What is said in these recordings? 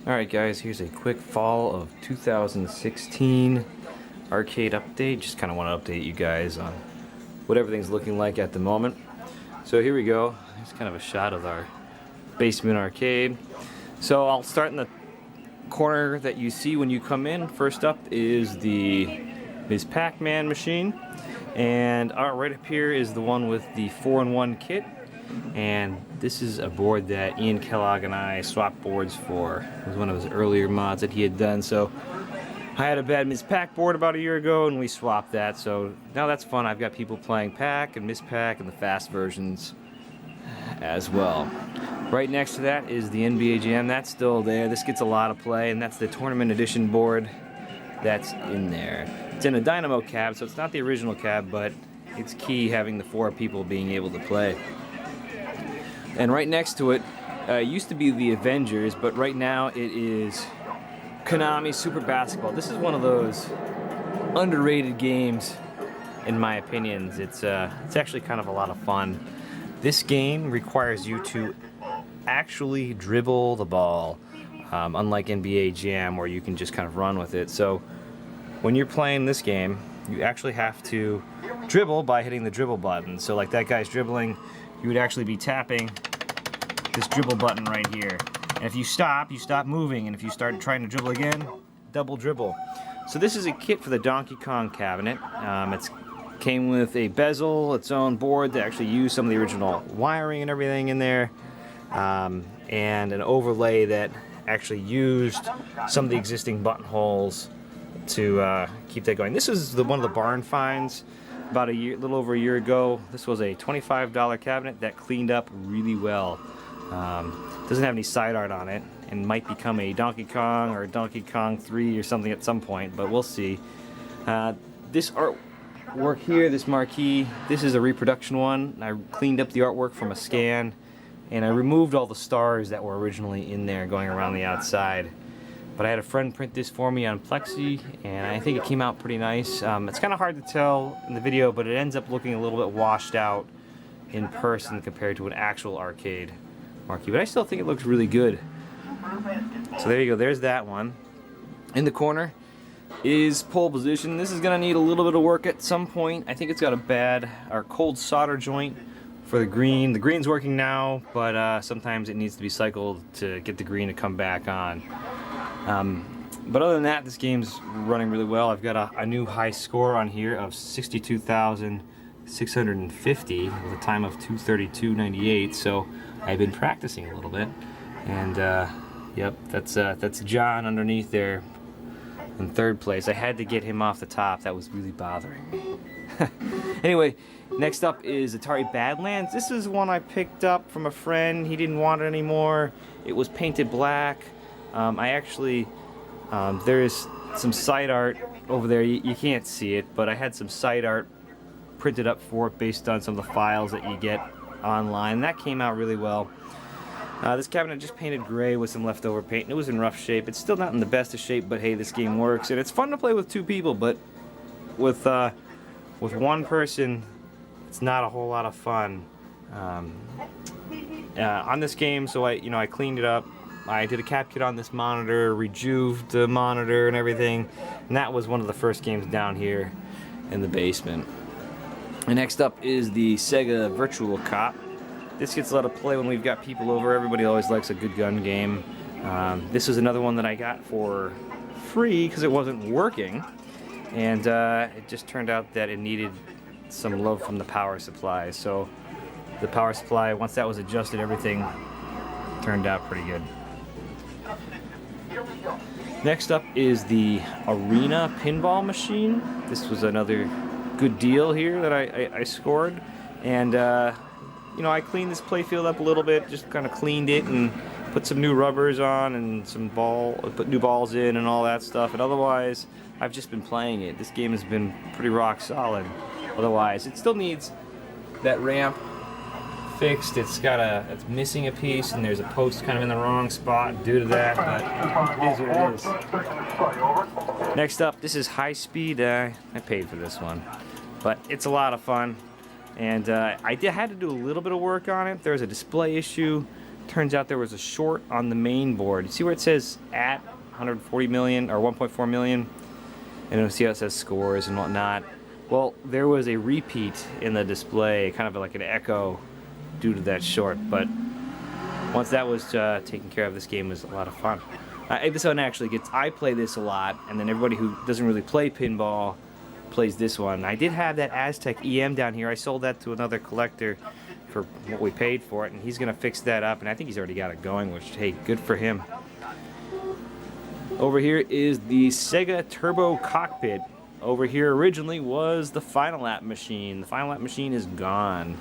Alright guys, here's a quick fall of 2016 arcade update. Just kind of want to update you guys on what everything's looking like at the moment. So here we go. Here's kind of a shot of our basement arcade. So I'll start in the corner that you see when you come in. First up is the Ms. Pac-Man machine. And right up here is the one with the 4-in-1 kit. And this is a board that Ian Kellogg and I swapped boards for. It was one of his earlier mods that he had done. So I had a bad Ms. Pac board about a year ago and we swapped that. So now that's fun. I've got people playing Pac and Ms. Pac and the fast versions as well. Right next to that is the NBA Jam. That's still there. This gets a lot of play, and that's the tournament edition board that's in there. It's in a Dynamo cab, so it's not the original cab, but it's key having the 4 people being able to play. And right next to it used to be the Avengers, but right now it is Konami Super Basketball. This is one of those underrated games, in my opinion. It's actually kind of a lot of fun. This game requires you to actually dribble the ball, unlike NBA Jam where you can just kind of run with it. So when you're playing this game, you actually have to dribble by hitting the dribble button. So like that guy's dribbling, you would actually be tapping this dribble button right here. And if you stop moving, and if you start trying to dribble again, double dribble. So this is a kit for the Donkey Kong cabinet. It came with a bezel, its own board that actually used some of the original wiring and everything in there, and an overlay that actually used some of the existing buttonholes to keep that going. This is one of the barn finds about a little over a year ago. This was a $25 cabinet that cleaned up really well. Doesn't have any side art on it and might become a Donkey Kong or Donkey Kong 3 or something at some point, but we'll see. This artwork here, this marquee, this is a reproduction one. I cleaned up the artwork from a scan, and I removed all the stars that were originally in there going around the outside. But I had a friend print this for me on Plexi, and I think it came out pretty nice. It's kind of hard to tell in the video, but it ends up looking a little bit washed out in person compared to an actual arcade marquee. But I still think it looks really good. So there you go, there's that one. In the corner is pole position. This is going to need a little bit of work at some point. I think it's got a bad or cold solder joint for the green. The green's working now, but sometimes it needs to be cycled to get the green to come back on. But other than that, this game's running really well. I've got a new high score on here of 62,650 with a time of 2:32.98. So I've been practicing a little bit, and yep, that's John underneath there in third place. I had to get him off the top. That was really bothering me. Anyway, next up is Atari Badlands. This is one I picked up from a friend. He didn't want it anymore. It was painted black. There is some side art over there. You can't see it, but I had some side art printed up for it based on some of the files that you get online. That came out really well. This cabinet just painted gray with some leftover paint, and it was in rough shape. It's still not in the best of shape, but hey, this game works, and it's fun to play with 2 people. But with one person, it's not a whole lot of fun on this game. So I cleaned it up. I did a cap kit on this monitor, rejuved the monitor and everything, and that was one of the first games down here in the basement. And next up is the Sega Virtual Cop. This gets a lot of play when we've got people over. Everybody always likes a good gun game. This is another one that I got for free because it wasn't working, and it just turned out that it needed some love from the power supply. So the power supply, once that was adjusted, everything turned out pretty good. Next up is the Arena pinball machine. This was another good deal here that I scored, and I cleaned this playfield up a little bit, just kind of cleaned it and put some new rubbers on and put new balls in and all that stuff. And otherwise, I've just been playing it. This game has been pretty rock solid. Otherwise, it still needs that ramp fixed. It's missing a piece, and there's a post kind of in the wrong spot due to that, but it is what it is. Next up, this is High Speed. I paid for this one, but it's a lot of fun, and I had to do a little bit of work on it. There was a display issue turns out there was a short on the main board. You see where it says at 140 million or 1.4 million? And you'll see how it says scores and whatnot. Well, there was a repeat in the display, kind of like an echo due to that short. But once that was taken care of, this game was a lot of fun. This one actually gets, I play this a lot, and then everybody who doesn't really play pinball plays this one. I did have that Aztec EM down here. I sold that to another collector for what we paid for it, and he's gonna fix that up, and I think he's already got it going, which, hey, good for him. Over here is the Sega Turbo Cockpit. Over here originally was the Final Lap machine. The Final Lap machine is gone.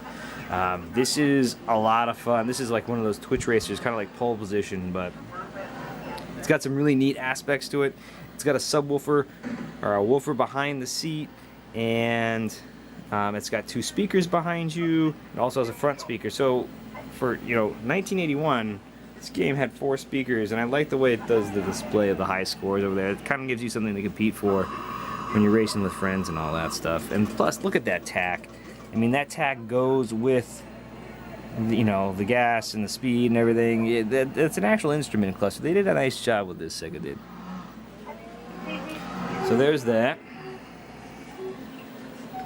This is a lot of fun. This is like one of those Twitch racers, kind of like pole position, but it's got some really neat aspects to it. It's got a subwoofer or a woofer behind the seat, and it's got 2 speakers behind you. It also has a front speaker. So for 1981, this game had 4 speakers, and I like the way it does the display of the high scores over there. It kind of gives you something to compete for when you're racing with friends and all that stuff. And plus, look at that tack. I mean, that tack goes with the gas and the speed and everything. It's an actual instrument cluster. They did a nice job with this, Sega did. So there's that.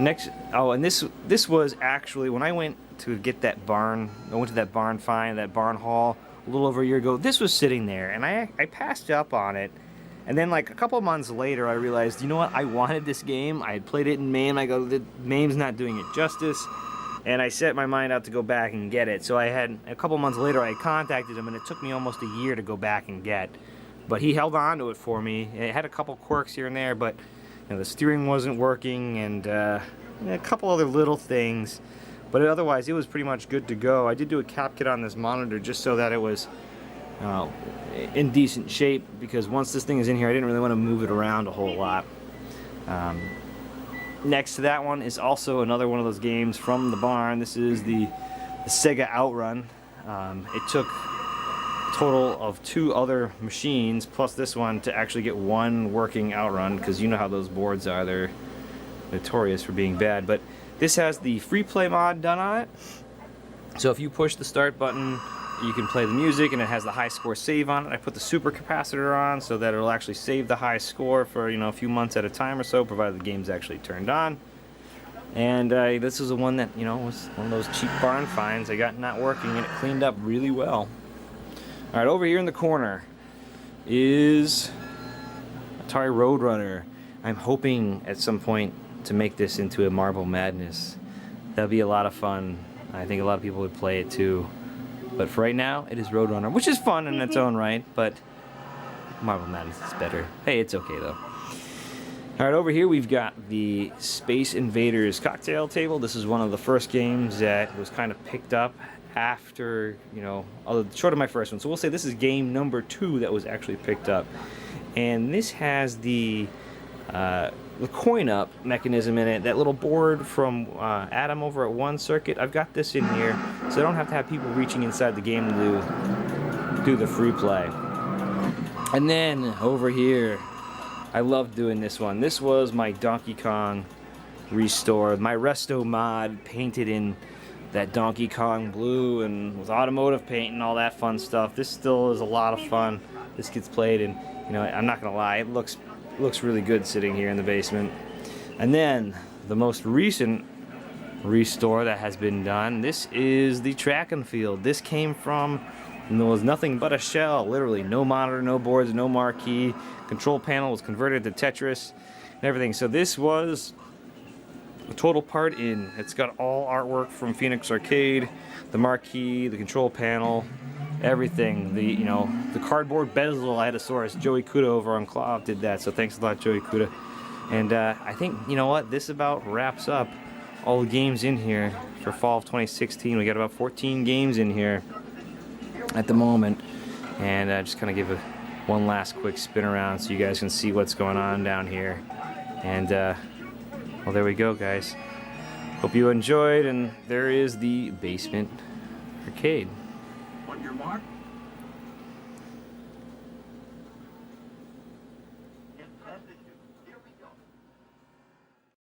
Next, oh, and this was actually when I went to get that barn. I went to that barn find, that barn haul a little over a year ago. This was sitting there, and I passed up on it. And then like a couple of months later, I realized, you know what? I wanted this game. I had played it in MAME. I go, the MAME's not doing it justice. And I set my mind out to go back and get it. So I had, a couple months later, I contacted him, and it took me almost a year to go back and get. But he held on to it for me. It had a couple quirks here and there, but the steering wasn't working, and a couple other little things. But otherwise, it was pretty much good to go. I did do a cap kit on this monitor just so that it was in decent shape, because once this thing is in here, I didn't really want to move it around a whole lot. Next to that one is also another one of those games from the barn. This is the Sega Outrun. It took a total of 2 other machines plus this one to actually get one working Outrun, because you know how those boards are. They're notorious for being bad. But this has the free play mod done on it. So if you push the start button, you can play the music, and it has the high score save on it. I put the super capacitor on so that it'll actually save the high score for a few months at a time or so, provided the game's actually turned on. And this is the one that was one of those cheap barn finds. I got not working, and it cleaned up really well. All right, over here in the corner is Atari Roadrunner. I'm hoping at some point to make this into a Marble Madness. That'd be a lot of fun. I think a lot of people would play it too. But for right now, it is Roadrunner, which is fun in its own right, but Marble Madness is better. Hey, it's okay though. All right, over here we've got the Space Invaders cocktail table. This is one of the first games that was kind of picked up after, short of my first one. So we'll say this is game number 2 that was actually picked up. And this has the coin-up mechanism in it, that little board from Adam over at One Circuit. I've got this in here, so I don't have to have people reaching inside the game to do the free play. And then over here, I love doing this one. This was my Donkey Kong restore, my Resto mod painted in that Donkey Kong blue and with automotive paint and all that fun stuff. This still is a lot of fun. This gets played, and I'm not gonna lie, it looks really good sitting here in the basement. And then the most recent restore that has been done, this is the track and field. This came from, there was nothing but a shell, literally no monitor, no boards, no marquee. Control panel was converted to Tetris and everything. So this was a total part in. It's got all artwork from Phoenix Arcade, the marquee, the control panel, everything. The cardboard bezel I had a source. Joey Kuda over on Clav did that, so thanks a lot, Joey Kuda. And I think, this about wraps up all the games in here for fall of 2016. We got about 14 games in here at the moment. And just kind of give one last quick spin around so you guys can see what's going on down here. And, well, there we go, guys. Hope you enjoyed, and there is the basement arcade. On your mark.